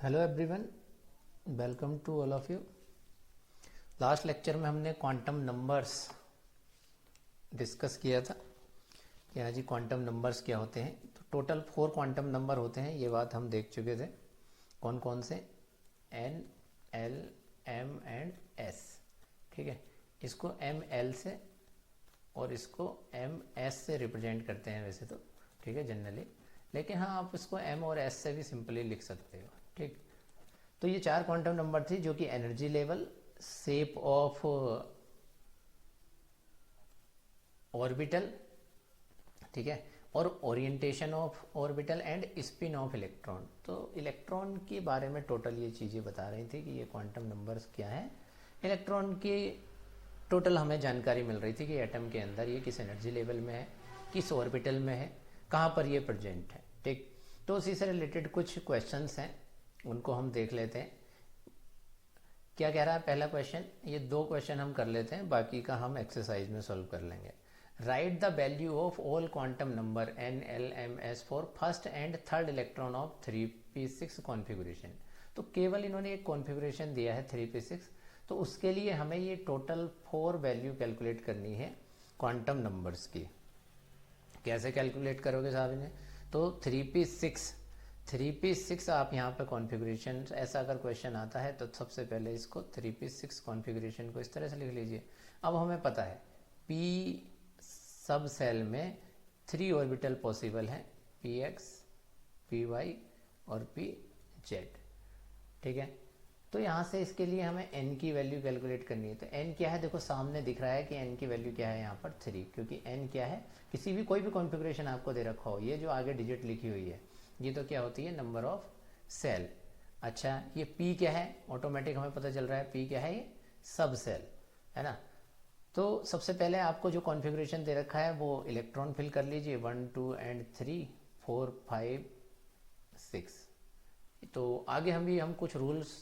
Hello everyone, welcome to all of you. Last lecture में हमने quantum numbers discuss किया था कि हाँ जी क्वांटम नंबर्स क्या होते हैं। तो टोटल 4 क्वांटम नंबर होते हैं, ये बात हम देख चुके थे। कौन कौन से? N, L, M and S. ठीक है, इसको एम एल से और इसको एम एस से रिप्रेजेंट करते हैं वैसे तो, ठीक है, जनरली। लेकिन हाँ, आप इसको एम और एस से भी सिंपली लिख सकते हो। ठीक, तो ये 4 क्वांटम नंबर थी जो कि energy level, shape of orbital, ठीक है, और orientation of orbital and spin off electron. तो इलेक्ट्रॉन के बारे में टोटल ये चीज़ें बता रही थी कि ये क्वांटम नंबर्स क्या है। इलेक्ट्रॉन की टोटल हमें जानकारी मिल रही थी कि एटम के अंदर ये किस एनर्जी लेवल में है, किस ऑर्बिटल में है, कहाँ पर ये प्रेजेंट है। ठीक, तो उसी से रिलेटेड कुछ क्वेश्चंस हैं, उनको हम देख लेते हैं। क्या कह रहा है पहला क्वेश्चन? ये 2 क्वेश्चन हम कर लेते हैं, बाकी का हम एक्सरसाइज में सॉल्व कर लेंगे। Write the value of all quantum number N, L, M, S for first and third electron of 3p6 configuration. तो केवल इन्होंने एक कॉन्फ़िगरेशन दिया है 3p6, तो उसके लिए हमें ये टोटल 4 वैल्यू कैलकुलेट करनी है क्वांटम नंबर्स की। कैसे कैलकुलेट करोगे साहब इन्हें? तो 3p6 आप यहाँ पे कॉन्फ़िगरेशन, ऐसा अगर क्वेश्चन आता है तो सबसे पहले इसको 3p6 कॉन्फ़िगरेशन को इस तरह से लिख लीजिए। अब हमें पता है p सब सेल में 3 ऑर्बिटल पॉसिबल हैं, px, py और pz। ठीक है, तो यहाँ से इसके लिए हमें n की वैल्यू कैलकुलेट करनी है। तो n क्या है? देखो सामने दिख रहा है कि n की वैल्यू क्या है यहाँ पर 3, क्योंकि n क्या है, किसी भी कोई भी कॉन्फ़िगरेशन आपको दे रखा हो, ये जो आगे डिजिट लिखी हुई है ये तो क्या होती है? Number of cell. अच्छा, ये p क्या है? ऑटोमेटिक हमें पता चल रहा है p क्या है, ये सब सेल है ना। तो सबसे पहले आपको जो कॉन्फ़िगरेशन दे रखा है वो इलेक्ट्रॉन फिल कर लीजिए, 1 2 एंड 3 4 5 6। तो आगे हम कुछ रूल्स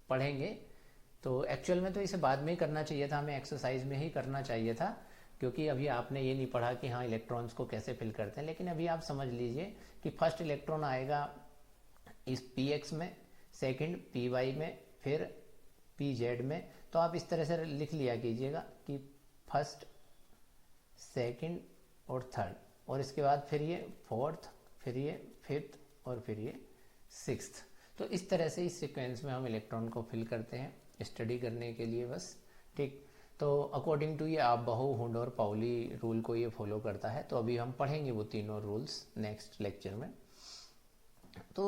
पढ़ेंगे। तो एक्चुअल में तो इसे बाद में ही करना चाहिए था, हमें एक्सरसाइज में ही करना चाहिए था, क्योंकि अभी आपने ये नहीं पढ़ा कि हाँ इलेक्ट्रॉन्स को कैसे फिल करते हैं। लेकिन अभी आप समझ लीजिए कि फर्स्ट इलेक्ट्रॉन आएगा इस px में, सेकंड py में, फिर pz में। तो आप इस तरह से लिख लिया कीजिएगा कि फर्स्ट, सेकंड और थर्ड, और इसके बाद फिर ये फोर्थ, फिर ये फिफ्थ और फिर ये सिक्स्थ। तो इस तरह से इस सीक्वेंस में हम इलेक्ट्रॉन को फिल करते हैं, स्टडी करने के लिए बस। ठीक, तो अकॉर्डिंग टू ये आप बहू, हुंड और पाउली रूल को ये फॉलो करता है। तो अभी हम पढ़ेंगे वो तीनों रूल्स नेक्स्ट लेक्चर में। तो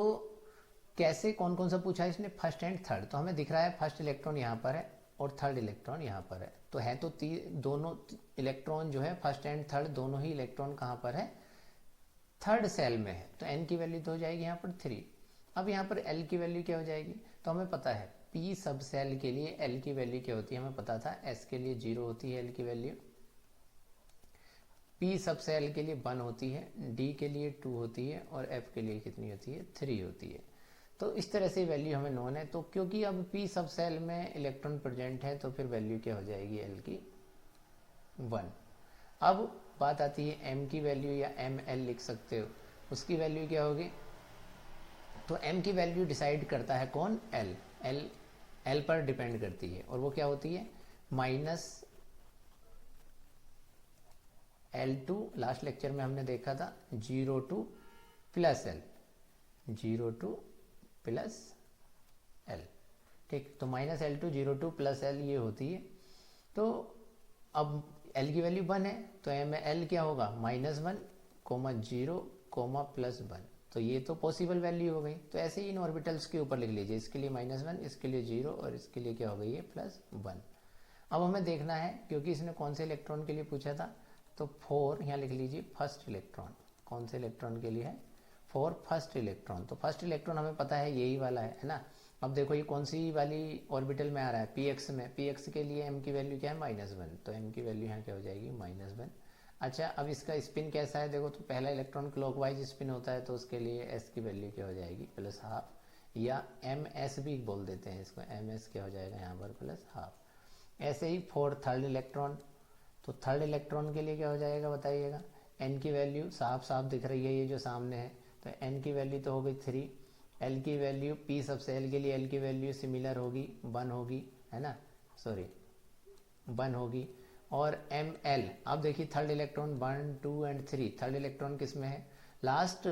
कैसे, कौन कौन सा पूछा है इसने? First and third. तो हमें दिख रहा है फर्स्ट इलेक्ट्रॉन यहाँ पर है और थर्ड इलेक्ट्रॉन यहाँ पर है। तो है तो दोनों इलेक्ट्रॉन जो है फर्स्ट एंड थर्ड, दोनों ही इलेक्ट्रॉन कहाँ पर है? थर्ड सेल में है। तो n की वैल्यू तो हो जाएगी यहाँ पर 3। अब यहाँ पर l की वैल्यू क्या हो जाएगी? तो हमें पता है p सब सेल के लिए l की वैल्यू क्या होती है, हमें पता था। s के लिए 0 होती है l की वैल्यू, p सब सेल के लिए 1 होती है, d के लिए 2 होती है और f के लिए कितनी होती है? 3 होती है। तो इस तरह से वैल्यू हमें नोन है। तो क्योंकि अब p सब सेल में इलेक्ट्रॉन प्रेजेंट है तो फिर वैल्यू क्या हो जाएगी l की? 1। अब बात आती है m की वैल्यू, या ml लिख सकते हो, उसकी वैल्यू क्या होगी? तो m की वैल्यू डिसाइड करता है कौन? l पर डिपेंड करती है, और वो क्या होती है? Minus L2। लास्ट लेक्चर में हमने देखा था 0 प्लस L, 0 प्लस L। ठीक, तो माइनस L2 0 प्लस L ये होती है। तो अब L की वैल्यू 1 है, तो ml क्या होगा? -1, 0, +1। तो ये तो पॉसिबल वैल्यू हो गई। तो ऐसे ही इन ऑर्बिटल्स के ऊपर लिख लीजिए, इसके लिए -1, इसके लिए 0 और इसके लिए क्या हो गई है? +1। अब हमें देखना है, क्योंकि इसने कौन से इलेक्ट्रॉन के लिए पूछा था, तो 4 यहाँ लिख लीजिए, फर्स्ट इलेक्ट्रॉन। कौन से इलेक्ट्रॉन के लिए है? 4 फर्स्ट इलेक्ट्रॉन। तो फर्स्ट इलेक्ट्रॉन हमें पता है यही वाला है ना। अब देखो ये कौन सी वाली ऑर्बिटल में आ रहा है? px में। px के लिए m की वैल्यू क्या है? -1। तो m की वैल्यू यहाँ क्या हो जाएगी? -1। अच्छा, अब इसका स्पिन कैसा है? देखो, तो पहला इलेक्ट्रॉन क्लॉकवाइज स्पिन होता है, तो उसके लिए s की वैल्यू क्या हो जाएगी? +12, या ms भी बोल देते हैं इसको। ms क्या हो जाएगा यहाँ पर? +12। ऐसे ही थर्ड इलेक्ट्रॉन। तो थर्ड इलेक्ट्रॉन के लिए क्या हो जाएगा बताइएगा? n की वैल्यू साफ साफ दिख रही है, ये जो सामने है। तो n की वैल्यू तो हो गई 3, एल की वैल्यू पी सब सेल के लिए एल की वैल्यू सिमिलर होगी 1 होगी, है ना, सॉरी 1 होगी। और एम एल, अब देखिए third electron 1 2 and 3, third electron किस में है, लास्ट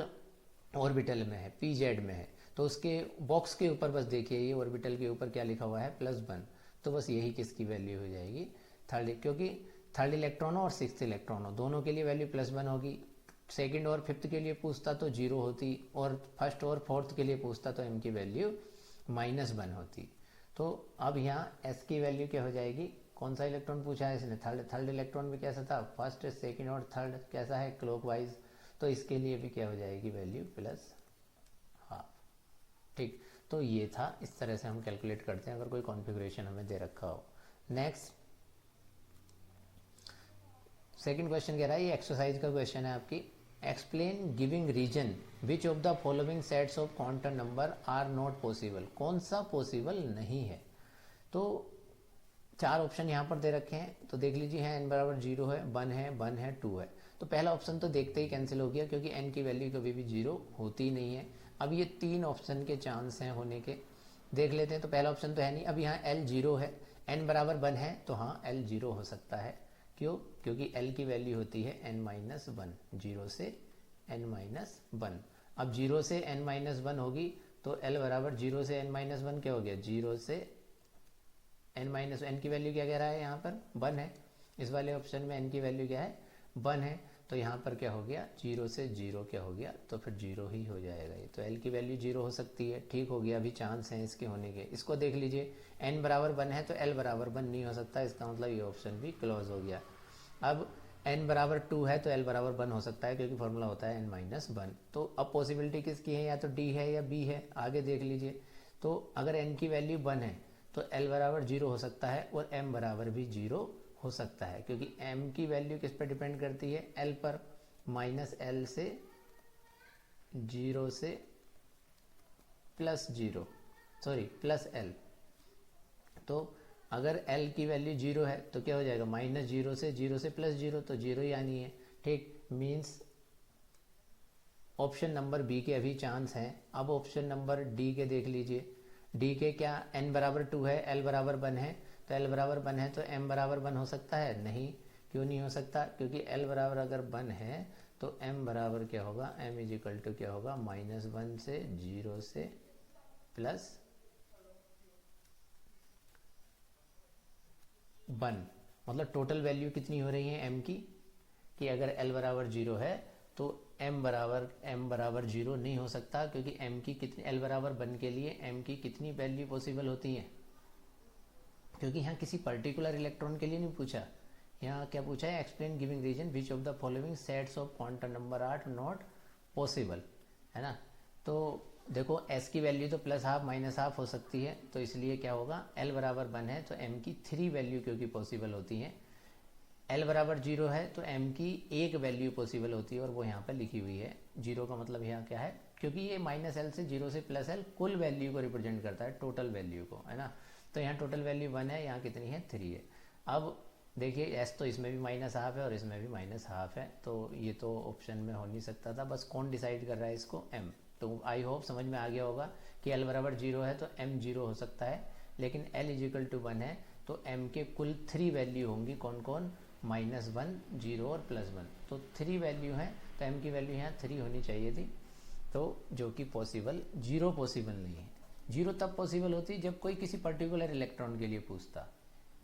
ऑर्बिटल में है, पी जेड में है, तो उसके बॉक्स के ऊपर बस देखिए ये ऑर्बिटल के ऊपर क्या लिखा हुआ है +1, तो बस यही किसकी वैल्यू हो जाएगी थर्ड, क्योंकि थर्ड इलेक्ट्रॉनों और सिक्स्थ इलेक्ट्रॉनों दोनों के लिए वैल्यू +1 होगी। सेकंड और फिफ्थ के लिए पूछता तो 0 होती, और फर्स्ट और फोर्थ के लिए पूछता तो m की वैल्यू -1 होती। तो अब यहाँ s की वैल्यू क्या हो जाएगी, कौन सा इलेक्ट्रॉन पूछा है इसने, थर्ड इलेक्ट्रॉन में कैसा था, फर्स्ट सेकंड और थर्ड कैसा है क्लॉकवाइज, तो इसके लिए भी क्या हो जाएगी वैल्यू +12। ठीक, तो ये था, इस तरह से हम कैलकुलेट करते हैं अगर कोई कॉन्फ़िगरेशन हमें दे रखा हो। नेक्स्ट सेकंड क्वेश्चन कह रहा है, ये एक्सरसाइज का क्वेश्चन है आपकी, explain giving reason which of the following sets of quantum number are not possible, कौन सा पॉसिबल नहीं है। तो 4 ऑप्शन यहाँ पर दे रखे हैं, तो देख लीजिए हैं n बराबर 0 है, 1 है, 1 है, 2 है। तो पहला ऑप्शन तो देखते ही कैंसिल हो गया, क्योंकि n की वैल्यू कभी भी 0 होती नहीं है। अब ये 3 ऑप्शन के चांस हैं होने के, देख लेते हैं। तो पहला ऑप्शन तो है नहीं, अब यहाँ l 0 है, n बराबर 1 है, तो हाँ l 0 हो सकता है। क्यों, क्योंकि l की वैल्यू होती है n-1, 0 से n-1। अब 0 से n-1 होगी, तो l बराबर 0 से n-1 क्या हो गया, 0 से n की वैल्यू क्या कह रहा है यहाँ पर 1 है, इस वाले ऑप्शन में n की वैल्यू क्या है 1 है, तो यहाँ पर क्या हो गया 0 से 0 क्या हो गया, तो फिर 0 ही हो जाएगा ये, तो l की वैल्यू 0 हो सकती है। ठीक हो गया, अभी चांस हैं इसके होने के। इसको देख लीजिए, n बराबर 1 है तो l बराबर 1 नहीं हो सकता, इसका मतलब ये ऑप्शन भी क्लोज हो गया। अब n बराबर 2 है तो l बराबर 1 हो सकता है, क्योंकि फॉर्मूला होता है n-1। तो अब पॉसिबिलिटी किसकी है, या तो d है या b है, आगे देख लीजिए। तो अगर n की वैल्यू 1 है तो l बराबर 0 हो सकता है, और m बराबर भी 0 हो सकता है, क्योंकि m की वैल्यू किस पर डिपेंड करती है, l पर, -l से 0 से +0, सॉरी +l। तो अगर l की वैल्यू 0 है तो क्या हो जाएगा, -0 से 0 से +0, तो 0 ही आनी है। ठीक, मीन्स ऑप्शन नंबर बी के अभी चांस हैं। अब ऑप्शन नंबर डी के देख लीजिए, डी के क्या, n बराबर 2 है, l बराबर 1 है, तो l बराबर 1 है तो m बराबर 1 हो सकता है, नहीं, क्यों नहीं हो सकता, क्योंकि l बराबर अगर 1 है तो m बराबर क्या होगा, m इजिकल टू क्या होगा, -1 से 0 से +1। मतलब टोटल वैल्यू कितनी हो रही है m की, कि अगर l बराबर 0 है तो m बराबर 0 नहीं हो सकता, क्योंकि m की कितनी, l बराबर 1 के लिए m की कितनी वैल्यू पॉसिबल होती है, क्योंकि यहाँ किसी पर्टिकुलर इलेक्ट्रॉन के लिए नहीं पूछा, यहाँ क्या पूछा है, explain giving reason which of the following sets of quantum number are not possible, है ना। तो देखो s की वैल्यू तो +12 -12 हो सकती है, तो इसलिए क्या होगा, l बराबर 1 है तो m की 3 वैल्यू क्योंकि पॉसिबल होती हैं, l बराबर 0 है तो m की 1 वैल्यू पॉसिबल होती है, और वो यहाँ पर लिखी हुई है। 0 का मतलब यहाँ क्या है, क्योंकि ये -l से 0 से +l कुल वैल्यू को रिप्रेजेंट करता है, टोटल वैल्यू को, है ना। तो यहाँ टोटल वैल्यू 1 है, यहाँ कितनी है 3 है। अब देखिए s तो इसमें भी -12 है और इसमें भी -12 है, तो ये तो ऑप्शन में हो नहीं सकता था। बस कौन डिसाइड कर रहा है इसको, m। तो आई होप समझ में आ गया होगा कि l बराबर 0 है तो m 0 हो सकता है, लेकिन l इजिकल टू 1 है तो m के कुल 3 वैल्यू होंगी, कौन कौन, -1, 0 और +1, तो 3 वैल्यू हैं, तो m की वैल्यू यहाँ 3 होनी चाहिए थी, तो जो कि पॉसिबल, 0 पॉसिबल नहीं है। 0 तब पॉसिबल होती जब कोई किसी पर्टिकुलर इलेक्ट्रॉन के लिए पूछता,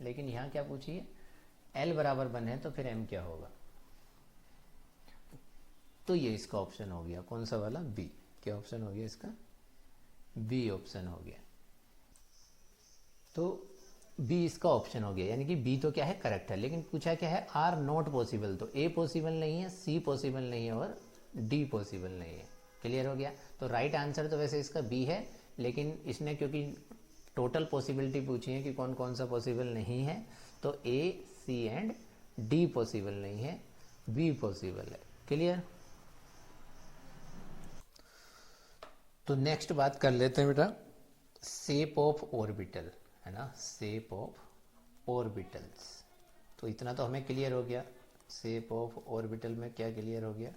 लेकिन यहाँ क्या पूछिए, l बराबर 1 है तो फिर m क्या होगा, तो ये इसका ऑप्शन हो गया, कौन सा वाला, बी। क्या ऑप्शन हो गया इसका, बी ऑप्शन हो गया। तो बी इसका ऑप्शन हो गया, यानी कि बी तो क्या है, करेक्ट है, लेकिन पूछा क्या है, आर नॉट पॉसिबल, तो ए पॉसिबल नहीं है, सी पॉसिबल नहीं है और डी पॉसिबल नहीं है। क्लियर हो गया। तो राइट आंसर तो वैसे इसका बी है, लेकिन इसने क्योंकि टोटल पॉसिबिलिटी पूछी है कि कौन कौन सा पॉसिबल नहीं है, तो ए, सी एंड डी पॉसिबल नहीं है, बी पॉसिबल है। क्लियर। तो नेक्स्ट बात कर लेते हैं बेटा, शेप ऑफ ऑर्बिटल, है ना, शेप ऑफ ऑर्बिटल्स। तो इतना तो हमें क्लियर हो गया, शेप ऑफ ऑर्बिटल में क्या क्लियर हो गया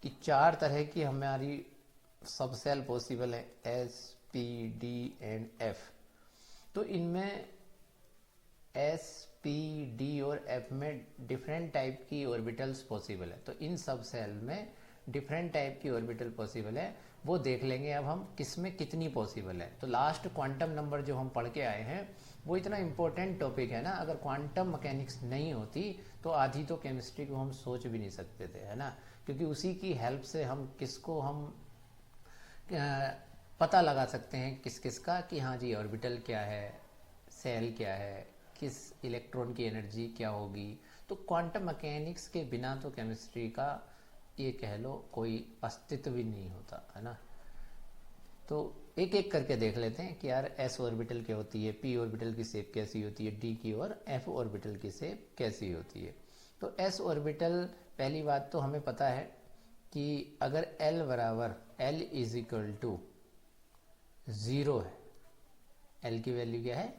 कि 4 तरह की हमारी सब सेल पॉसिबल है S, P, D and F. तो इनमें एस, पी, डी और एफ में डिफरेंट टाइप की ऑर्बिटल्स पॉसिबल है। तो इन सब सेल में डिफरेंट टाइप की ऑर्बिटल पॉसिबल है, वो देख लेंगे अब हम किसमें कितनी पॉसिबल है। तो लास्ट क्वांटम नंबर जो हम पढ़ के आए हैं वो इतना इम्पोर्टेंट टॉपिक है ना, अगर क्वांटम मैकेनिक्स नहीं होती तो आधी तो केमिस्ट्री को हम सोच भी नहीं सकते थे, है ना, क्योंकि उसी की हेल्प से हम किसको हम पता लगा सकते हैं किस किस का कि हाँ जी ऑर्बिटल क्या है, सेल क्या है, किस इलेक्ट्रॉन की एनर्जी क्या होगी। तो क्वांटम मैकेनिक्स के बिना तो केमिस्ट्री का ये कह लो कोई अस्तित्व भी नहीं होता, है ना। तो एक एक करके देख लेते हैं कि यार एस ऑर्बिटल क्या होती है, पी ऑर्बिटल की शेप कैसी होती है, डी की और एफ ऑर्बिटल की शेप कैसी होती है। तो एस ऑर्बिटल पहली बात तो हमें पता है कि अगर L बराबर L इज इक्वल टू 0 है, L की वैल्यू क्या है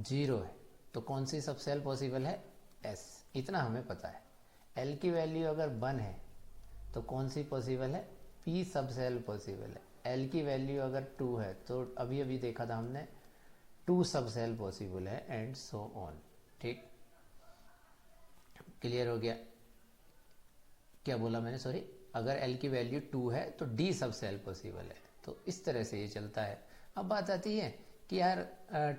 0 है, तो कौन सी सब सेल पॉसिबल है S, इतना हमें पता है। L की वैल्यू अगर 1 है तो कौन सी पॉसिबल है P सब सेल पॉसिबल है। L की वैल्यू अगर 2 है तो अभी अभी देखा था हमने 2 सब सेल पॉसिबल है एंड सो ऑन। ठीक, क्लियर हो गया। क्या बोला मैंने, सॉरी, अगर L की वैल्यू 2 है तो D सब सेल पॉसिबल है। तो इस तरह से ये चलता है। अब बात आती है कि यार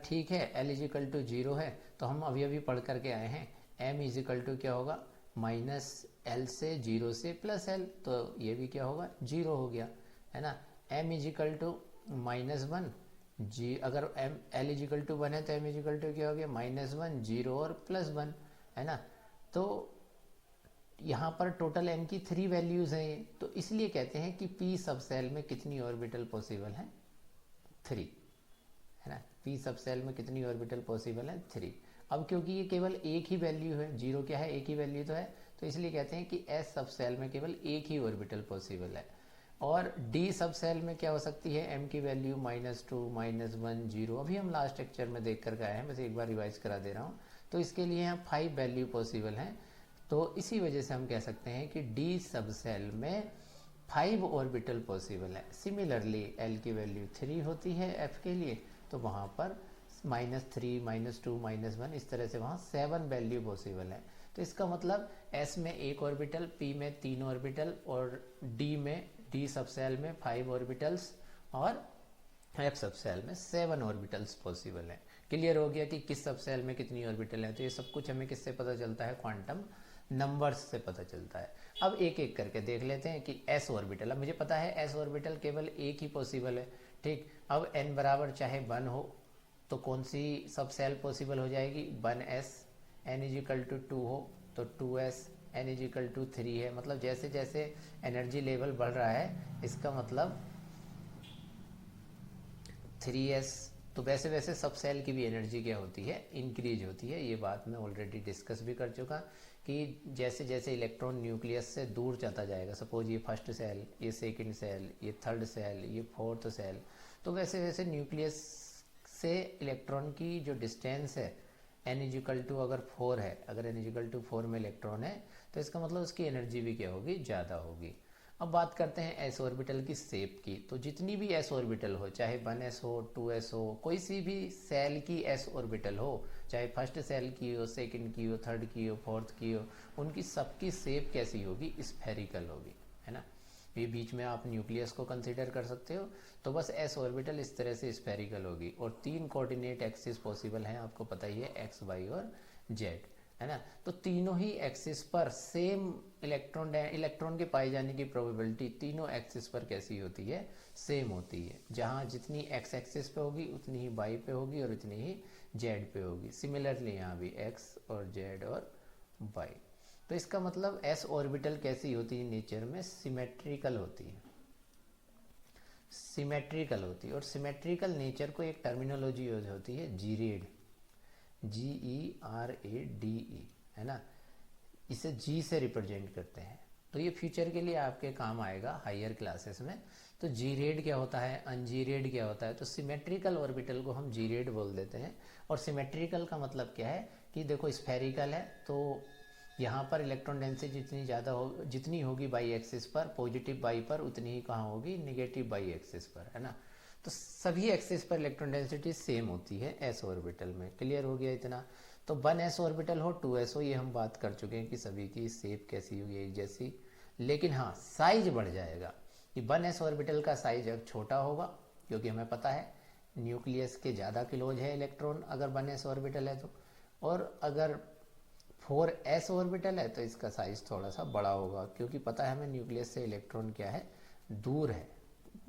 ठीक है L इजिकल टू 0 है, तो हम अभी अभी पढ़ करके आए हैं M इजिकल टू क्या होगा माइनस L से 0 से प्लस L, तो ये भी क्या होगा 0 हो गया, है ना। M इजिकल टू -1 जी, अगर L इजिकल टू 1 है तो M इजिकल टू क्या हो गया -1, 0 और +1, है ना। तो यहाँ पर टोटल M की 3 वैल्यूज हैं ये, तो इसलिए कहते हैं कि P सब सेल में कितनी ऑर्बिटल पॉसिबल है 3, है ना। P सब सेल में कितनी ऑर्बिटल पॉसिबल है 3। अब क्योंकि ये केवल एक ही वैल्यू है, 0 क्या है एक ही वैल्यू तो है, तो इसलिए कहते हैं कि S सब सेल में केवल एक ही ऑर्बिटल पॉसिबल है। और D सब सेल में क्या हो सकती है, M की वैल्यू -2, -1, 0, अभी हम लास्ट लेक्चर में देख कर आए हैं, बस एक बार रिवाइज करा दे रहा हूँ। तो इसके लिए यहाँ 5 वैल्यू पॉसिबल हैं। तो इसी वजह से हम कह सकते हैं कि D सब सेल में 5 ऑर्बिटल पॉसिबल है। सिमिलरली L की वैल्यू 3 होती है F के लिए, तो वहाँ पर -3, -2, -1 इस तरह से वहाँ 7 वैल्यू पॉसिबल है। तो इसका मतलब S में 1 ऑर्बिटल, P में 3 ऑर्बिटल और D सब सेल में 5 ऑर्बिटल्स और F सब सेल में 7 ऑर्बिटल्स पॉसिबल है। क्लियर हो गया कि किस सब सेल में कितनी ऑर्बिटल है। तो ये सब कुछ हमें किससे पता चलता है, क्वांटम नंबर्स से पता चलता है। अब एक एक करके देख लेते हैं कि S ऑर्बिटल, अब मुझे पता है S ऑर्बिटल केवल एक ही पॉसिबल है। ठीक, अब n बराबर चाहे 1 हो तो कौन सी सब सेल पॉसिबल हो जाएगी 1s, n इजिकल टू 2 हो तो 2s, n इजिकल टू 3 है, मतलब जैसे जैसे एनर्जी लेवल बढ़ रहा है इसका मतलब 3s, तो वैसे वैसे सब सेल की भी एनर्जी क्या होती है इंक्रीज होती है। ये बात मैं ऑलरेडी डिस्कस भी कर चुका कि जैसे जैसे इलेक्ट्रॉन न्यूक्लियस से दूर जाता जाएगा, सपोज ये फर्स्ट सेल, ये सेकंड सेल, ये थर्ड सेल, ये फोर्थ सेल, तो वैसे वैसे न्यूक्लियस से इलेक्ट्रॉन की जो डिस्टेंस है n इजिकल टू अगर 4 है, अगर n इजिकल टू 4 में इलेक्ट्रॉन है तो इसका मतलब उसकी एनर्जी भी क्या होगी ज़्यादा होगी। अब बात करते हैं s ऑर्बिटल की शेप की। तो जितनी भी s ऑर्बिटल हो, चाहे 1s हो 2s हो, कोई सी भी सेल की s ऑर्बिटल हो, चाहे फर्स्ट सेल की हो, सेकंड की हो, थर्ड की हो, फोर्थ की हो, उनकी सबकी शेप कैसी होगी स्फेरिकल होगी, है ना। ये बीच में आप न्यूक्लियस को कंसीडर कर सकते हो। तो बस s ऑर्बिटल इस तरह से स्फेरिकल होगी और 3 कोऑर्डिनेट एक्सिस पॉसिबल हैं, आपको पता ही है x, y और z, है ना। तो तीनों ही एक्सिस पर सेम इलेक्ट्रॉन के पाए जाने की प्रोबेबिलिटी तीनों एक्सिस पर कैसी होती है सेम होती है। जहाँ जितनी x एक्सिस पे होगी उतनी ही y पे होगी और उतनी ही z पे होगी। सिमिलरली यहाँ भी x और z और y। तो इसका मतलब s ऑर्बिटल कैसी होती है नेचर में सिमेट्रिकल होती है, सिमेट्रिकल होती है। और सिमेट्रिकल नेचर को एक टर्मिनोलॉजी यूज होती है जीरेड, GERADE, है ना। इसे G से रिप्रेजेंट करते हैं। तो ये फ्यूचर के लिए आपके काम आएगा हायर क्लासेस में। तो जीरेड क्या होता है, अनजीरेड क्या होता है। तो सिमेट्रिकल ऑर्बिटल को हम जीरेड बोल देते हैं। और सिमेट्रिकल का मतलब क्या है कि देखो स्फेरिकल है तो यहाँ पर इलेक्ट्रॉन डेंसिटी जितनी ज़्यादा हो, जितनी होगी बाई एक्सिस पर, पॉजिटिव बाई पर, उतनी ही कहाँ होगी, निगेटिव बाई एक्सिस पर, है ना। तो सभी एक्सिस पर इलेक्ट्रॉन डेंसिटी सेम होती है एस ऑर्बिटल में। क्लियर हो गया इतना। तो 1s ऑर्बिटल हो 2s हो, ये हम बात कर चुके हैं कि सभी की शेप कैसी होगी, एक जैसी। लेकिन हाँ, साइज बढ़ जाएगा कि 1s ऑर्बिटल का साइज अब छोटा होगा, क्योंकि हमें पता है न्यूक्लियस के ज़्यादा क्लोज है इलेक्ट्रॉन अगर 1s ऑर्बिटल है तो। और अगर 4s ऑर्बिटल है तो इसका साइज थोड़ा सा बड़ा होगा, क्योंकि पता है हमें न्यूक्लियस से इलेक्ट्रॉन क्या है, दूर है।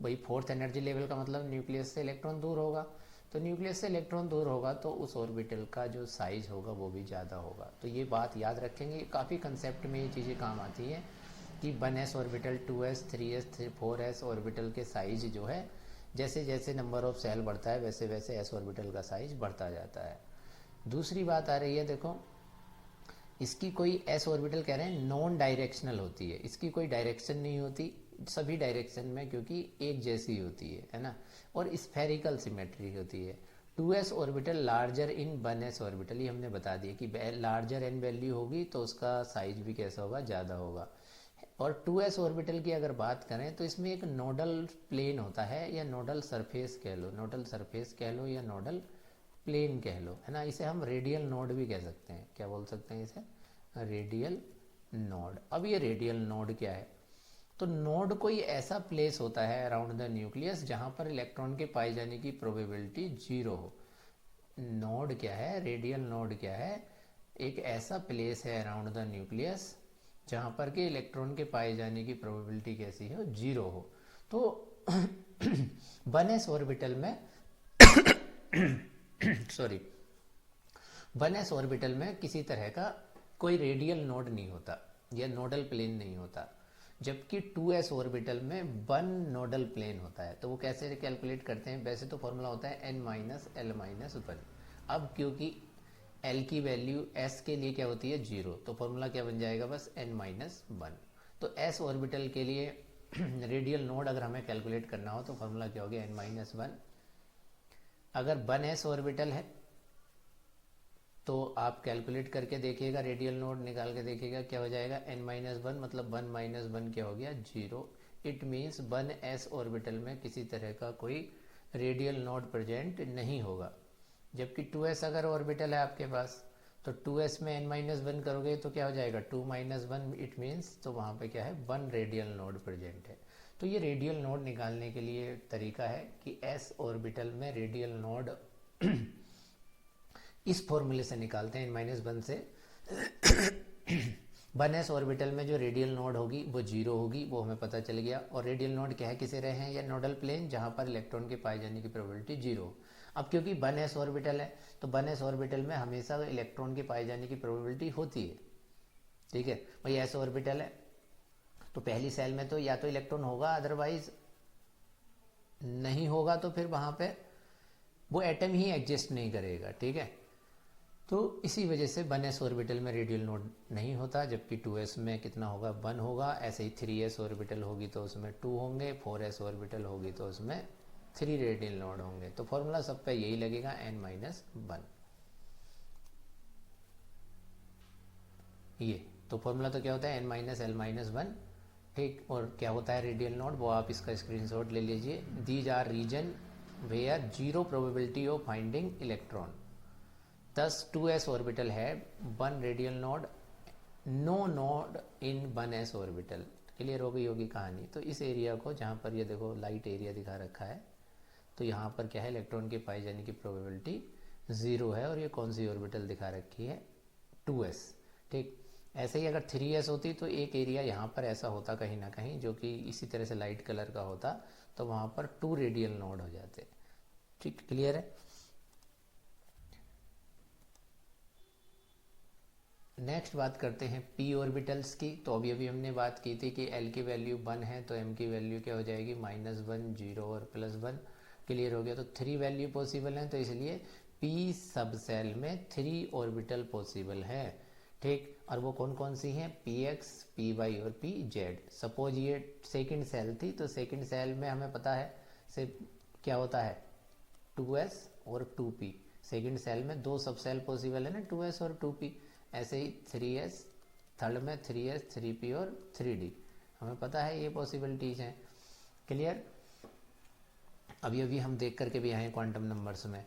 भाई 4th एनर्जी लेवल का मतलब न्यूक्लियस से इलेक्ट्रॉन दूर होगा, तो न्यूक्लियस से इलेक्ट्रॉन दूर होगा तो उस ऑर्बिटल का जो साइज होगा वो भी ज़्यादा होगा। तो ये बात याद रखेंगे, काफ़ी कंसेप्ट में ये चीज़ें काम आती हैं कि 1s orbital, 2s, 3s, 4s orbital के साइज जो है, जैसे जैसे नंबर ऑफ सेल बढ़ता है वैसे वैसे s ऑर्बिटल का साइज बढ़ता जाता है। दूसरी बात आ रही है, देखो इसकी कोई s ऑर्बिटल कह रहे हैं नॉन डायरेक्शनल होती है, इसकी कोई डायरेक्शन नहीं होती सभी डायरेक्शन में, क्योंकि एक जैसी होती है ना, और स्फेरिकल सिमेट्री होती है। 2s orbital larger in 1s orbital, ये हमने बता दिया कि लार्जर n वैल्यू होगी तो उसका साइज भी कैसा होगा, ज़्यादा होगा। और 2s ऑर्बिटल की अगर बात करें तो इसमें एक नोडल प्लेन होता है, या नोडल सरफेस कह लो, नोडल सरफेस कह लो या नोडल प्लेन कह लो, है ना। इसे हम रेडियल नोड भी कह सकते हैं, क्या बोल सकते हैं इसे, रेडियल नोड। अब ये रेडियल नोड क्या है, तो नोड कोई ऐसा प्लेस होता है अराउंड द न्यूक्लियस जहां पर इलेक्ट्रॉन के पाए जाने की प्रोबेबिलिटी 0 हो। नोड क्या है, रेडियल नोड क्या है, एक ऐसा प्लेस है अराउंड द न्यूक्लियस जहां पर के इलेक्ट्रॉन के पाए जाने की प्रोबेबिलिटी कैसी हो, 0 हो। तो 1s ऑर्बिटल में सॉरी 1s ऑर्बिटल में किसी तरह का कोई रेडियल नोड नहीं होता या नोडल प्लेन नहीं होता, जबकि 2s ऑर्बिटल में 1 नोडल प्लेन होता है। तो वो कैसे कैलकुलेट करते हैं, वैसे तो फॉर्मूला होता है n-l-1। अब क्योंकि l की वैल्यू s के लिए क्या होती है, 0, तो फॉर्मूला क्या बन जाएगा, बस n-1। तो s ऑर्बिटल के लिए रेडियल नोड अगर हमें कैलकुलेट करना हो तो फॉर्मूला क्या हो गया, n-1। अगर 1s ऑर्बिटल है तो आप कैलकुलेट करके देखिएगा, रेडियल नोड निकाल के देखिएगा क्या हो जाएगा, n-1, मतलब 1 - 1 क्या हो गया, 0। इट मीन्स 1s ऑर्बिटल में किसी तरह का कोई रेडियल नोड प्रेजेंट नहीं होगा। जबकि 2s अगर ऑर्बिटल है आपके पास तो 2s में n-1 करोगे तो क्या हो जाएगा, 2 - 1, इट मीन्स तो वहाँ पे क्या है, 1 रेडियल नोड प्रेजेंट है। तो ये रेडियल नोड निकालने के लिए तरीका है कि s ऑर्बिटल में रेडियल नोड इस फॉर्मूले से निकालते हैं, n-1 से 1s ऑर्बिटल में जो रेडियल नोड होगी वो 0 होगी, वो हमें पता चल गया। और रेडियल नोड क्या है, किसे रहे हैं, या नोडल प्लेन जहां पर इलेक्ट्रॉन के पाए जाने की प्रोबेबिलिटी 0। अब क्योंकि 1s ऑर्बिटल है तो 1s ऑर्बिटल में हमेशा इलेक्ट्रॉन के पाए जाने की प्रोबेबिलिटी होती है, ठीक है। भाई s ऑर्बिटल है तो पहली सेल में तो या तो इलेक्ट्रॉन होगा, अदरवाइज नहीं होगा, तो फिर वहां पे वो एटम ही एग्जिस्ट नहीं करेगा, ठीक है। तो इसी वजह से 1s ऑर्बिटल में रेडियल नोड नहीं होता, जबकि 2s में कितना होगा, 1 होगा। ऐसे ही 3s ऑर्बिटल होगी तो उसमें 2 होंगे, 4s ऑर्बिटल होगी तो उसमें 3 रेडियल नोड होंगे। तो फॉर्मूला सब पे यही लगेगा, n-1। ये तो फॉर्मूला तो क्या होता है, n-l-1, ठीक। और क्या होता है रेडियल नोड, वो आप इसका स्क्रीनशॉट ले लीजिए। These are region where 0 probability of finding electron. Thus 2s orbital है 1 radial node, no node in 1s orbital. Clear हो गई होगी कहानी। तो इस एरिया को, जहाँ पर ये देखो लाइट एरिया दिखा रखा है, तो यहाँ पर क्या है, इलेक्ट्रॉन के पाए जाने की प्रोबेबिलिटी 0 है। और ये कौन सी ऑर्बिटल दिखा रखी है, 2s, ठीक। ऐसे ही अगर 3s होती तो एक एरिया यहाँ पर ऐसा होता कहीं ना कहीं, जो कि इसी तरह से लाइट कलर का होता, तो वहाँ पर 2 रेडियल नोड हो जाते, ठीक। क्लियर है। नेक्स्ट बात करते हैं p ऑर्बिटल्स की। तो अभी अभी हमने बात की थी कि l की वैल्यू 1 है तो m की वैल्यू क्या हो जाएगी, -1, 0 और +1। क्लियर हो गया। तो 3 वैल्यू पॉसिबल हैं, तो इसलिए p सब सेल में 3 ऑर्बिटल पॉसिबल है, ठीक। और वो कौन कौन सी हैं, px, py और pz। सपोज ये सेकंड सेल थी, तो सेकंड सेल में हमें पता है से क्या होता है, 2s और 2p। सेकंड सेल में 2 सब सेल पॉसिबल है ना, 2s और 2p। ऐसे ही 3s थर्ड में 3s 3p और 3d, हमें पता है ये पॉसिबिलिटीज हैं। क्लियर? अभी अभी हम देख करके भी आए क्वांटम नंबर्स में।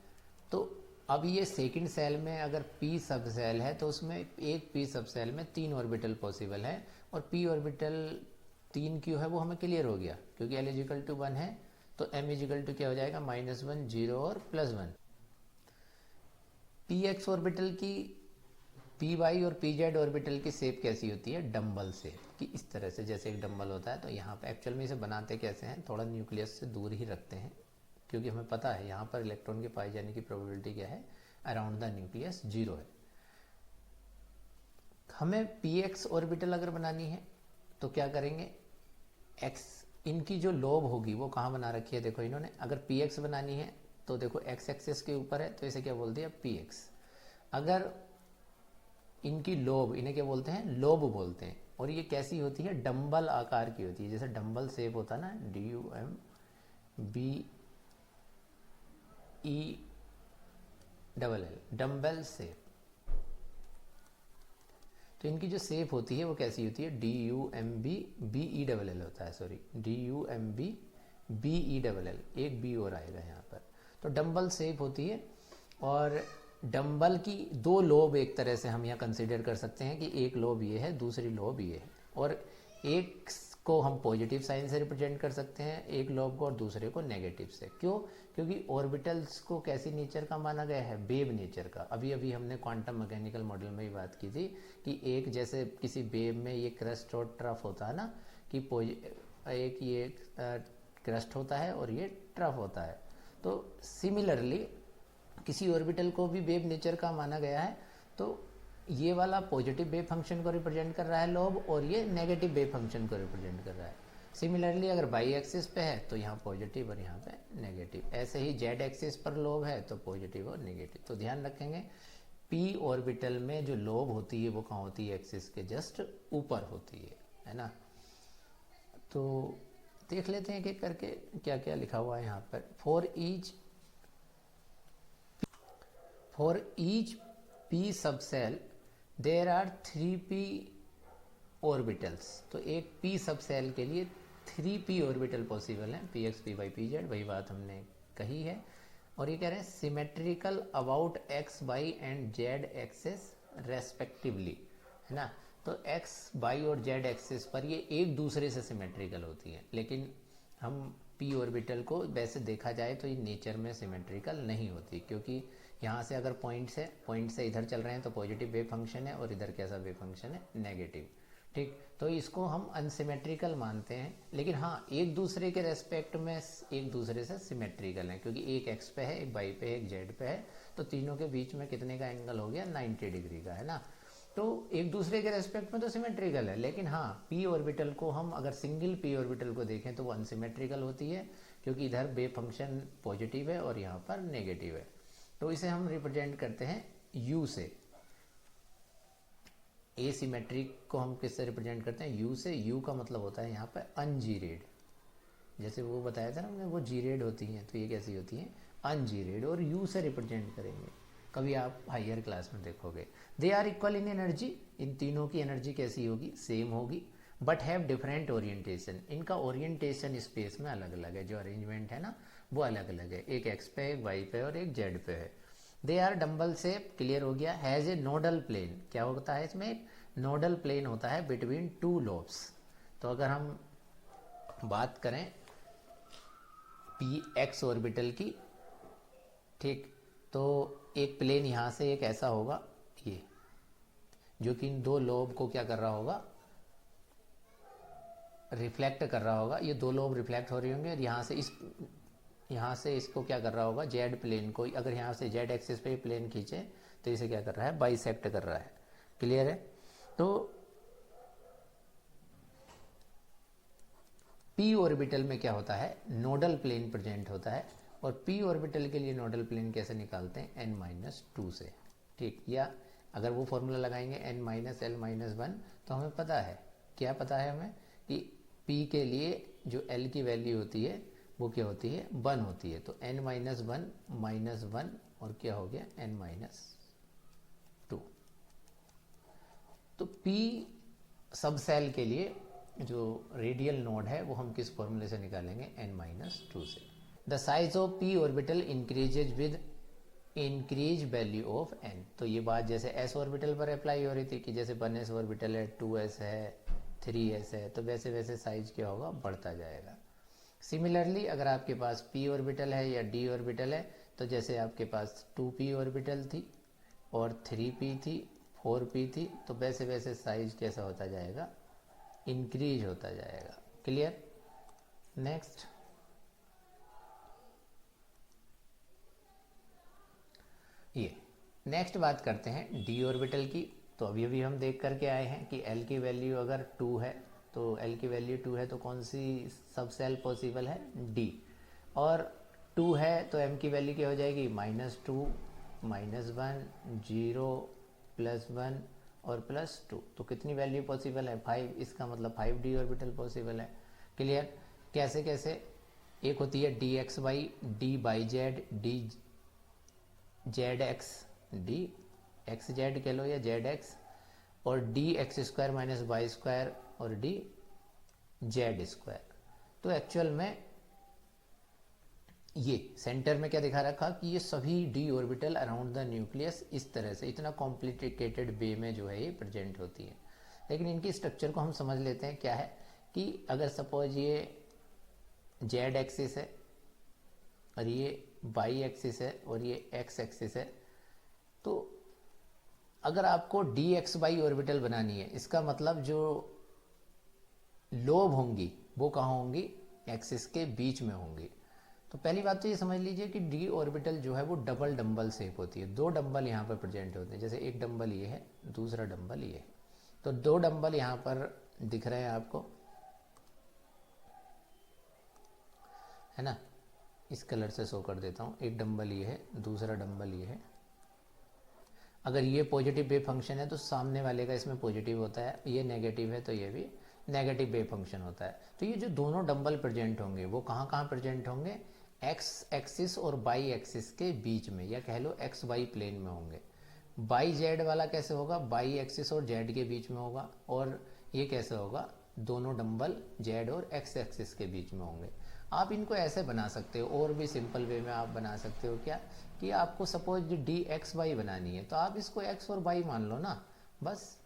तो अब ये सेकंड सेल में अगर p सब सेल है तो उसमें एक p सब सेल में 3 ऑर्बिटल पॉसिबल है, और p ऑर्बिटल 3 क्यों है वो हमें क्लियर हो गया, क्योंकि l इजिकल टू 1 है तो m इजिकल टू क्या हो जाएगा, -1 0 और +1। px ऑर्बिटल की py और pz ऑर्बिटल की शेप कैसी होती है, डम्बल शेप कि इस तरह से, जैसे एक डम्बल होता है। तो यहाँ पे एक्चुअल में इसे बनाते कैसे हैं, थोड़ा न्यूक्लियस से दूर ही रखते हैं, क्योंकि हमें पता है यहाँ पर इलेक्ट्रॉन के पाए जाने की प्रोबेबिलिटी क्या है, अराउंड द न्यूक्लियस 0 है। हमें px ऑर्बिटल अगर बनानी है तो क्या करेंगे, x इनकी जो लोब होगी वो कहाँ बना रखी है, देखो इन्होंने, अगर px बनानी है तो देखो x एक्सिस के ऊपर है तो इसे क्या बोल दिया, px। अगर इनकी लोब, इन्हें क्या बोलते हैं, लोब बोलते हैं, और ये कैसी होती है, डंबल आकार की होती है, जैसे डंबल शेप होता है ना, DUMBELL, डंबल शेप। तो इनकी जो शेप होती है वो कैसी होती है, DUMBBELL होता है, सॉरी DUMBBELL, एक बी और आएगा यहाँ पर। तो डंबल शेप होती है, और डंबल की 2 लोब एक तरह से हम यहाँ कंसीडर कर सकते हैं कि एक लोब ये है, दूसरी लोब ये है, और एक को हम पॉजिटिव साइन से रिप्रेजेंट कर सकते हैं एक लोब को, और दूसरे को नेगेटिव से। क्यों? क्योंकि ऑर्बिटल्स को कैसी नेचर का माना गया है, वेव नेचर का। अभी अभी हमने क्वांटम मैकेनिकल मॉडल में भी बात की थी कि एक जैसे किसी वेव में ये क्रस्ट और ट्रफ होता है ना, कि एक ये क्रस्ट होता है और ये ट्रफ होता है। तो सिमिलरली किसी ऑर्बिटल को भी वेव नेचर का माना गया है। तो ये वाला पॉजिटिव वेव फंक्शन को रिप्रेजेंट कर रहा है लोब, और ये नेगेटिव वेव फंक्शन को रिप्रेजेंट कर रहा है। सिमिलरली अगर बाई एक्सिस पे है तो यहाँ पॉजिटिव और यहाँ पे नेगेटिव, ऐसे ही जेड एक्सिस पर लोब है तो पॉजिटिव और नेगेटिव। तो ध्यान रखेंगे पी ऑर्बिटल में जो लोब होती है वो कहाँ होती है, एक्सिस के जस्ट ऊपर होती है ना। तो देख लेते हैं एक करके क्या क्या लिखा हुआ है यहाँ पर। For each p subshell there are 3p orbitals. तो एक p सबसेल के लिए 3p ऑर्बिटल पॉसिबल है, px py pz, वही बात हमने कही है। और ये कह रहे हैं symmetrical about x y and z axis respectively, है ना। तो x y और z एक्सिस पर ये एक दूसरे से सिमेट्रिकल होती है, लेकिन हम p ऑर्बिटल को वैसे देखा जाए तो ये नेचर में सिमेट्रिकल नहीं होती, क्योंकि यहाँ से अगर पॉइंट से इधर चल रहे हैं तो पॉजिटिव वेव फंक्शन है, और इधर कैसा वेव फंक्शन है, नेगेटिव। ठीक, तो इसको हम अनसिमेट्रिकल मानते हैं, लेकिन हाँ एक दूसरे के रेस्पेक्ट में एक दूसरे से सिमेट्रिकल है, क्योंकि एक x पे है, एक y पे है, एक z पे है, तो तीनों के बीच में कितने का एंगल हो गया, 90 डिग्री का, है ना। तो एक दूसरे के रेस्पेक्ट में तो सिमेट्रिकल है, लेकिन हाँ p ऑर्बिटल को हम अगर सिंगल p ऑर्बिटल को देखें तो वो अनसिमेट्रिकल होती है, क्योंकि इधर वेव फंक्शन पॉजिटिव है और यहाँ पर नेगेटिव है। तो इसे हम रिप्रेजेंट करते हैं u से। एसिमेट्रिक को हम किससे रिप्रेजेंट करते हैं, u से। u का मतलब होता है यहाँ पर अनजीरेड, जैसे वो बताया था ना हमने, वो जीरेड होती हैं, तो ये कैसी होती हैं, अनजीरेड, और u से रिप्रेजेंट करेंगे। कभी आप हायर क्लास में देखोगे। They are equal in energy, इन तीनों की एनर्जी कैसी होगी, सेम होगी, बट हैव डिफरेंट ओरिएंटेशन। इनका ओरिएंटेशन स्पेस में अलग अलग है, जो अरेंजमेंट है ना वो अलग अलग है, एक x पे, एक y पे और एक z पे है। They are dumbbell shape, clear हो गया। हैज़ ए नोडल प्लेन, क्या होता है इसमें, एक नोडल प्लेन होता है बिटवीन 2 लोब्स। तो अगर हम बात करें px ऑर्बिटल की, ठीक, तो एक प्लेन यहाँ से एक ऐसा होगा, ये जो कि इन 2 लोब को क्या कर रहा होगा, रिफ्लेक्ट कर रहा होगा। ये 2 लोब रिफ्लेक्ट हो रहे होंगे, और यहाँ से इसको क्या कर रहा होगा, जेड प्लेन को, अगर यहाँ से जेड एक्सिस पे प्लेन खींचे तो इसे क्या कर रहा है, बाइसेक्ट कर रहा है। क्लियर है। तो p ऑर्बिटल में क्या होता है, नोडल प्लेन प्रेजेंट होता है, और p ऑर्बिटल के लिए नोडल प्लेन कैसे निकालते हैं, n-2 से। ठीक, या अगर वो फॉर्मूला लगाएंगे n-l-1, तो हमें पता है, क्या पता है हमें, कि p के लिए जो l की वैल्यू होती है वो क्या होती है, 1 होती है। तो n-1 और क्या हो गया, n-2। तो p सब सेल के लिए जो रेडियल नोड है वो हम किस फॉर्मूले से निकालेंगे, n-2 से। The size of p orbital increases with increase value of n। तो ये बात जैसे s ऑर्बिटल पर अप्लाई हो रही थी कि जैसे 1s ऑर्बिटल है, 2s है, 3s है, तो वैसे वैसे साइज क्या होगा, बढ़ता जाएगा। सिमिलरली अगर आपके पास p ऑर्बिटल है या d ऑर्बिटल है, तो जैसे आपके पास 2p ऑर्बिटल थी और 3p थी, 4p थी, तो वैसे वैसे साइज कैसा होता जाएगा, इंक्रीज होता जाएगा। क्लियर। नेक्स्ट, ये नेक्स्ट बात करते हैं d ऑर्बिटल की। तो अभी अभी हम देख करके आए हैं कि l की वैल्यू अगर 2 है, तो l की वैल्यू 2 है तो कौन सी सब सेल पॉसिबल है, d। और 2 है तो m की वैल्यू क्या हो जाएगी, -2, -1, 0, +1 और +2। तो कितनी वैल्यू पॉसिबल है, 5। इसका मतलब 5d ऑर्बिटल पॉसिबल है। क्लियर। कैसे कैसे, एक होती है dxy, d/z, dz(x), dxz कह लो या zx, और dx² - y² और dz²। तो एक्चुअल में ये सेंटर में क्या दिखा रखा कि ये सभी d orbital around the nucleus इस तरह से इतना कॉम्प्लिकेटेड वे में जो है ये प्रेजेंट होती है। लेकिन इनकी स्ट्रक्चर को हम समझ लेते हैं। क्या है कि अगर सपोज ये z एक्सिस है और ये y एक्सिस है और ये x एक्सिस है, तो अगर आपको dxy ऑर्बिटल बनानी है, इसका मतलब जो लोब होंगी वो कहाँ होंगी, एक्सिस के बीच में होंगी। तो पहली बात तो ये समझ लीजिए कि d ऑर्बिटल जो है वो डबल डंबल शेप होती है। 2 डंबल यहाँ पर प्रेजेंट होते हैं, जैसे एक डंबल ये है, दूसरा डंबल ये है। तो 2 डंबल यहाँ पर दिख रहे हैं आपको, है ना। इस कलर से शो कर देता हूँ। एक डंबल ये है, दूसरा डंबल ये है। अगर ये पॉजिटिव वेव फंक्शन है तो सामने वाले का इसमें पॉजिटिव होता है, ये नेगेटिव है तो ये भी नेगेटिव वेव फंक्शन होता है। तो ये जो दोनों डंबल प्रेजेंट होंगे वो कहाँ कहाँ प्रेजेंट होंगे, एक्स एक्सिस और वाई एक्सिस के बीच में, या कह लो एक्स वाई प्लेन में होंगे। वाई जेड वाला कैसे होगा, वाई एक्सिस और जेड के बीच में होगा। और ये कैसे होगा, दोनों डंबल जेड और एक्स एक्सिस के बीच में होंगे। आप इनको ऐसे बना सकते हो, और भी सिंपल वे में आप बना सकते हो। क्या कि आपको सपोज डी एक्स वाई बनानी है, तो आप इसको एक्स और वाई मान लो ना, बस।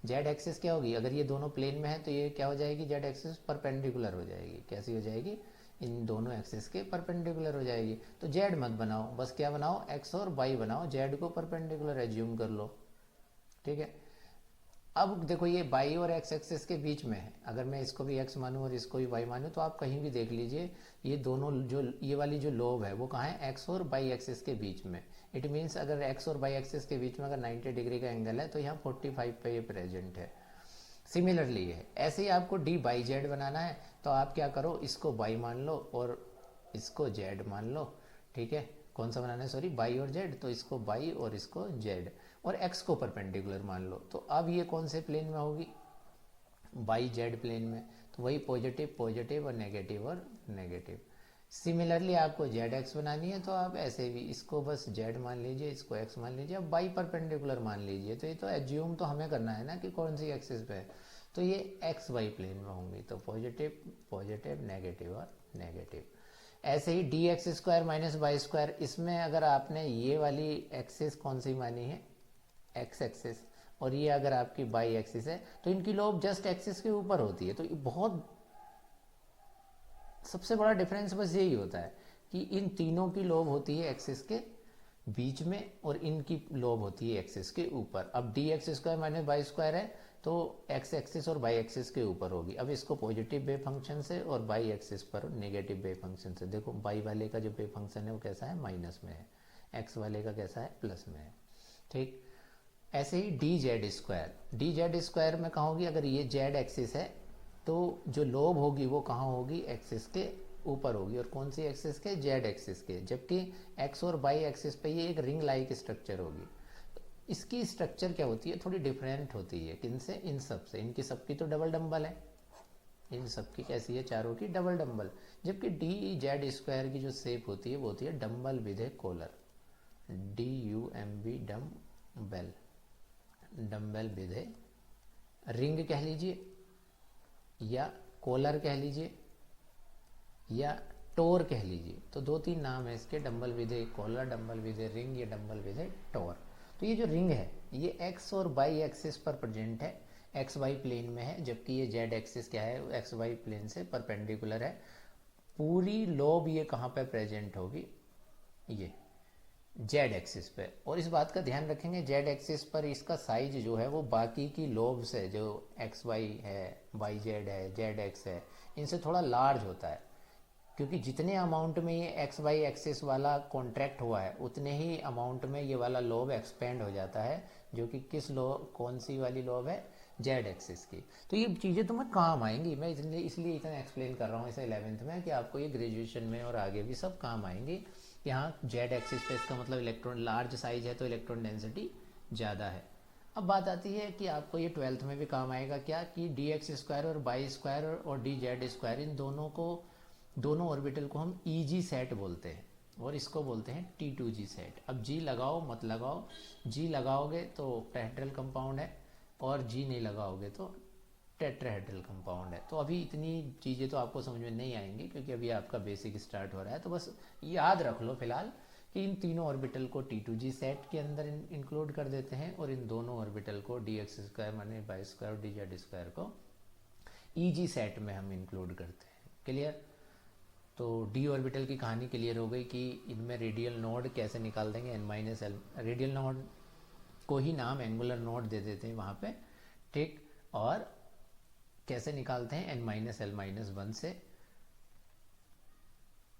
जेड एक्सिस क्या होगी, अगर ये दोनों प्लेन में है तो ये क्या हो जाएगी, जेड एक्सिस परपेंडिकुलर हो जाएगी। कैसी हो जाएगी, इन दोनों एक्सिस के परपेंडिकुलर हो जाएगी। तो जेड मत बनाओ, बस क्या बनाओ, एक्स और वाई बनाओ, जेड को परपेंडिकुलर एज्यूम कर लो। ठीक है। अब देखो ये वाई और एक्स एक्सिस के बीच में है, अगर मैं इसको भी एक्स मानूं और इसको भी वाई मानूं, तो आप कहीं भी देख लीजिए ये दोनों जो ये वाली जो लोब है वो कहाँ है, एक्स और वाई एक्सिस के बीच में। इट मीन्स अगर एक्स और वाई एक्सिस के बीच में अगर 90 डिग्री का एंगल है तो यहाँ 45 पे ये प्रेजेंट है। सिमिलरली है, ऐसे ही आपको डी बाई जेड बनाना है, तो आप क्या करो, इसको वाई मान लो और इसको जेड मान लो। ठीक है, कौन सा बनाना है, सॉरी, बाई और जेड, तो इसको बाई और इसको जेड, और एक्स को परपेंडिकुलर मान लो। तो अब ये कौन से प्लेन में होगी, बाई जेड प्लेन में। तो वही पॉजिटिव पॉजिटिव और नेगेटिव। सिमिलरली आपको जेड एक्स बनानी है, तो आप ऐसे भी इसको बस जेड मान लीजिए, इसको एक्स मान लीजिए, अब बाई परपेंडिकुलर मान लीजिए। तो ये तो एज्यूम तो हमें करना है ना कि कौन सी एक्सिस पे है, तो ये एक्स वाई प्लेन में होंगी। तो पॉजिटिव पॉजिटिव नेगेटिव और नेगेटिव। ऐसे ही d x square minus Y square, इसमें अगर आपने ये वाली एक्सिस कौन सी मानी है, एक्स एक्सिस, और ये अगर आपकी बाई एक्सिस है, तो इनकी लोब जस्ट एक्सिस के ऊपर होती है। तो बहुत सबसे बड़ा डिफरेंस बस यही होता है कि इन तीनों की लोब होती है एक्सिस के बीच में और इनकी लोब होती है एक्सिस के ऊपर। अब D x square minus Y square है तो एक्स एक्सिस और वाई एक्सिस के ऊपर होगी। अब इसको पॉजिटिव वेव फंक्शन से और वाई एक्सिस पर नेगेटिव वेव फंक्शन से, देखो वाई वाले का जो वेव फंक्शन है वो कैसा है, माइनस में है, एक्स वाले का कैसा है, प्लस में है। ठीक। ऐसे ही डी जेड स्क्वायर में कहाँ होगी, अगर ये जेड एक्सिस है तो जो लोब होगी वो कहाँ होगी, एक्सिस के ऊपर होगी। और कौन सी एक्सिस के, जेड एक्सिस के। जबकि एक्स और वाई एक्सिस पे ये एक रिंग लाइक स्ट्रक्चर होगी। इसकी स्ट्रक्चर क्या होती है, थोड़ी डिफरेंट होती है। किनसे, इन सब से। इनकी सबकी तो डबल डंबल है, इन सबकी कैसी है, चारों की डबल डंबल। जबकि डी जेड स्क्वायर की जो शेप होती है वो होती है dumbbell with a collar, DUMB dumbbell, dumbbell with a ring कह लीजिए, या कोलर कह लीजिए, या टोर कह लीजिए। तो 2-3 नाम है इसके, dumbbell with a collar, dumbbell with a ring, या डंबल विद ए टोर। तो ये जो रिंग है ये एक्स और वाई एक्सिस पर प्रेजेंट है, एक्स वाई प्लेन में है, जबकि ये जेड एक्सिस क्या है, एक्स वाई प्लेन से परपेंडिकुलर है। पूरी लोब ये कहाँ पे प्रेजेंट होगी, ये जेड एक्सिस पे। और इस बात का ध्यान रखेंगे, जेड एक्सिस पर इसका साइज जो है वो बाकी की लोब से, जो एक्स वाई है, वाई जेड है, जेड एक्स है, इनसे थोड़ा लार्ज होता है। क्योंकि जितने अमाउंट में ये एक्स वाई एक्सिस वाला कॉन्ट्रैक्ट हुआ है, उतने ही अमाउंट में ये वाला लोब एक्सपेंड हो जाता है, जो कि किस लोब, कौन सी वाली लोब है, जेड एक्सिस की। तो ये चीज़ें तुम्हें काम आएंगी, मैं इसलिए इतना एक्सप्लेन कर रहा हूँ इसे 11th में, कि आपको ये ग्रेजुएशन में और आगे भी सब काम आएंगी। यहाँ जेड एक्सिस पे इसका मतलब इलेक्ट्रॉन लार्ज साइज है, तो इलेक्ट्रॉन डेंसिटी ज़्यादा है। अब बात आती है कि आपको ये 12th में भी काम आएगा क्या, कि डी एक्स स्क्वायर और बाई स्क्वायर और डी जेड स्क्वायर, इन दोनों ऑर्बिटल को हम ईजी सेट बोलते हैं, और इसको बोलते हैं T2G सेट। अब जी लगाओ मत लगाओ, जी लगाओगे तो टेट्राहेड्रल कंपाउंड है, और जी नहीं लगाओगे तो टेट्राहेड्रल कंपाउंड है। तो अभी इतनी चीज़ें तो आपको समझ में नहीं आएंगी, क्योंकि अभी आपका बेसिक स्टार्ट हो रहा है। तो बस याद रख लो फिलहाल कि इन तीनों ऑर्बिटल को T2G सेट के अंदर इंक्लूड कर देते हैं, और इन दोनों ऑर्बिटल को डी एक्स स्क्वायर माने बाई स्क्वायर और डी जेड स्क्वायर को ईजी सेट में हम इंक्लूड करते हैं। क्लियर? तो डी ऑर्बिटल की कहानी क्लियर हो गई कि इनमें रेडियल नोड कैसे निकाल देंगे, n-l। रेडियल नोड को ही नाम एंगुलर नोड दे देते हैं वहाँ पे, ठीक। और कैसे निकालते हैं, n-l-1 से,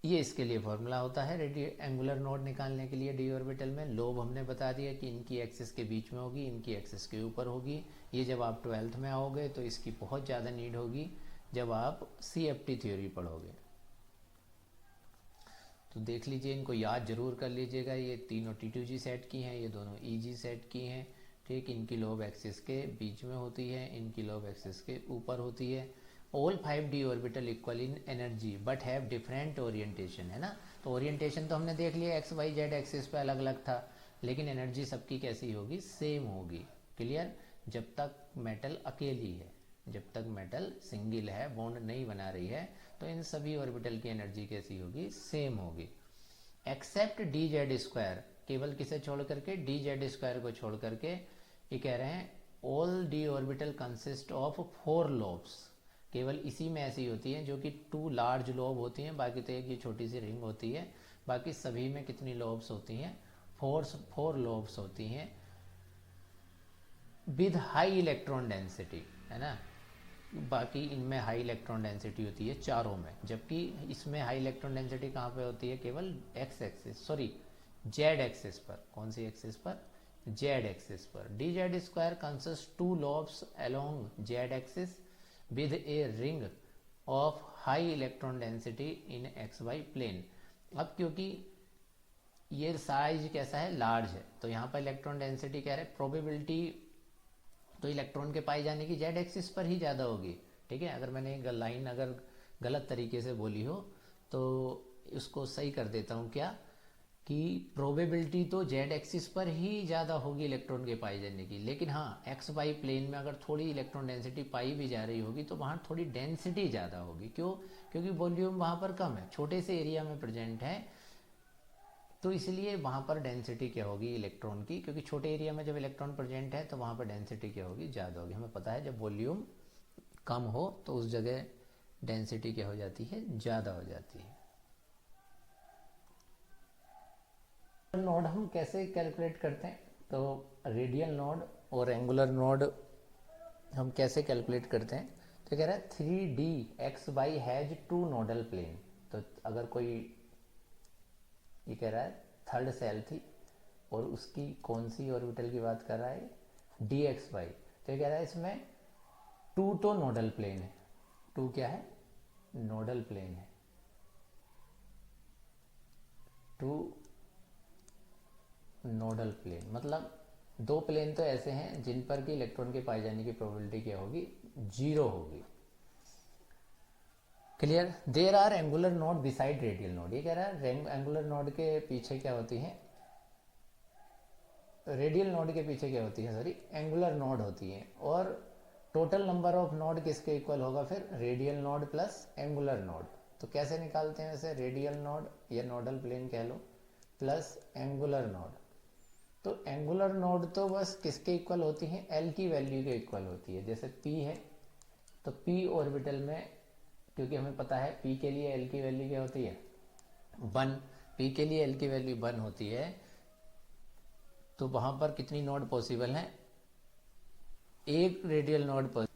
ये इसके लिए फॉर्मूला होता है एंगुलर नोड निकालने के लिए डी ऑर्बिटल में। लोब हमने बता दिया कि इनकी एक्सिस के बीच में होगी, इनकी एक्सिस के ऊपर होगी। ये जब आप 12th में आओगे तो इसकी बहुत ज़्यादा नीड होगी जब आप CFT थ्योरी पढ़ोगे। तो देख लीजिए, इनको याद जरूर कर लीजिएगा। ये तीनों T2G सेट की हैं, ये दोनों EG सेट की हैं, ठीक। इनकी लोब एक्सिस के बीच में होती है, इनकी लोब एक्सिस के ऊपर होती है। All 5D orbital equal in energy but have different orientation, है ना। तो ओरिएंटेशन तो हमने देख लिया, एक्स वाई जेड एक्सिस पे अलग अलग था, लेकिन एनर्जी सबकी कैसी होगी, सेम होगी। क्लियर? जब तक मेटल अकेली है, जब तक मेटल सिंगल है, बॉन्ड नहीं बना रही है, तो इन सभी ऑर्बिटल की एनर्जी कैसी होगी, सेम होगी। एक्सेप्ट डी जेड स्क्वायर, केवल किसे छोड़ करके, डी जेड स्क्वायर को छोड़ करके। ये कह रहे हैं all D orbital consist of 4 lobes, केवल इसी में ऐसी होती है जो कि 2 लार्ज लोब होती हैं, बाकी तो एक ये छोटी सी रिंग होती है। बाकी सभी में कितनी लोब्स होती हैं, 4 लोब्स होती हैं विद हाई इलेक्ट्रॉन डेंसिटी, है ना। बाकी इनमें हाई इलेक्ट्रॉन डेंसिटी होती है चारों में, जबकि इसमें हाई इलेक्ट्रॉन डेंसिटी कहाँ पे होती है, केवल जेड एक्सिस पर। कौन सी एक्सिस पर, जेड एक्सिस पर। D Z square consist 2 lobes along Z axis with a ring of high electron density in X Y plane. अब क्योंकि ये साइज कैसा है, लार्ज है, तो यहाँ पर इलेक्ट्रॉन डेंसिटी कह रहे हैं, प्रोबेबिलिटी तो इलेक्ट्रॉन के पाए जाने की जेड एक्सिस पर ही ज़्यादा होगी, ठीक है। अगर मैंने एक लाइन अगर गलत तरीके से बोली हो तो उसको सही कर देता हूँ, क्या कि प्रोबेबिलिटी तो जेड एक्सिस पर ही ज़्यादा होगी इलेक्ट्रॉन के पाए जाने की, लेकिन हाँ एक्स वाई प्लेन में अगर थोड़ी इलेक्ट्रॉन डेंसिटी पाई भी जा रही होगी तो वहाँ थोड़ी डेंसिटी ज़्यादा होगी। क्यों? क्योंकि वॉल्यूम वहाँ पर कम है, छोटे से एरिया में प्रेजेंट है, तो इसलिए वहाँ पर डेंसिटी क्या होगी इलेक्ट्रॉन की, क्योंकि छोटे एरिया में जब इलेक्ट्रॉन प्रेजेंट है तो वहाँ पर डेंसिटी क्या होगी, ज़्यादा होगी। हमें पता है जब वॉल्यूम कम हो तो उस जगह डेंसिटी क्या हो जाती है, ज़्यादा हो जाती है। नोड हम कैसे कैलकुलेट करते हैं, तो रेडियल नोड और एंगुलर नोड हम कैसे कैलकुलेट करते हैं, तो कह रहा है 3D XY has 2 nodal plane. तो अगर कोई, ये कह रहा है थर्ड सेल थी और उसकी कौन सी ऑर्बिटल की बात कर रहा है, DXY, तो ये कह रहा है इसमें 2 तो नोडल प्लेन है, 2 क्या है, नोडल प्लेन है, 2 नोडल प्लेन, मतलब 2 प्लेन तो ऐसे हैं जिन पर कि इलेक्ट्रॉन के पाए जाने की प्रोबेबिलिटी क्या होगी, 0 होगी। Clear? There are angular node beside radial node. ये कह रहा है एंगुलर नोड के पीछे क्या होती है, रेडियल नोड के पीछे क्या होती है, सॉरी एंगुलर नोड होती है, और टोटल नंबर ऑफ नोड किसके इक्वल होगा फिर? Radial node plus angular node. तो कैसे निकालते हैं वैसे? रेडियल नोड या नोडल प्लेन कह लो प्लस एंगुलर नोड। तो एंगुलर नोड तो बस किसके इक्वल होती है? एल की वैल्यू के इक्वल होती है। जैसे पी है तो पी ऑर्बिटल में, क्योंकि हमें पता है पी के लिए एल की वैल्यू क्या होती है? 1। पी के लिए एल की वैल्यू 1 होती है, तो वहां पर कितनी नोड पॉसिबल है? एक रेडियल नोड पर।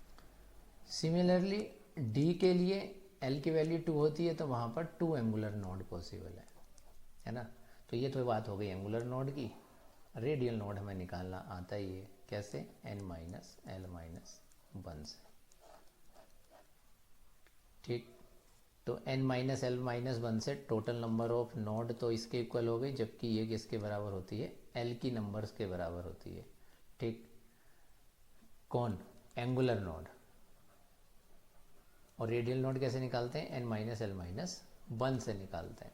सिमिलरली डी के लिए एल की वैल्यू 2 होती है, तो वहां पर 2 एंगुलर नोड पॉसिबल है ना। तो ये तो बात हो गई एंगुलर नोड की। रेडियल नोड हमें निकालना आता ही है, कैसे? n माइनस एल माइनस 1 से। ठीक, तो n माइनस एल माइनस 1 से टोटल नंबर ऑफ नोड तो इसके इक्वल हो गई, जबकि ये किसके बराबर होती है? l की नंबर्स के बराबर होती है। ठीक, कौन? Angular node. और रेडियल नोड कैसे निकालते हैं? n माइनस एल माइनस 1 से निकालते हैं।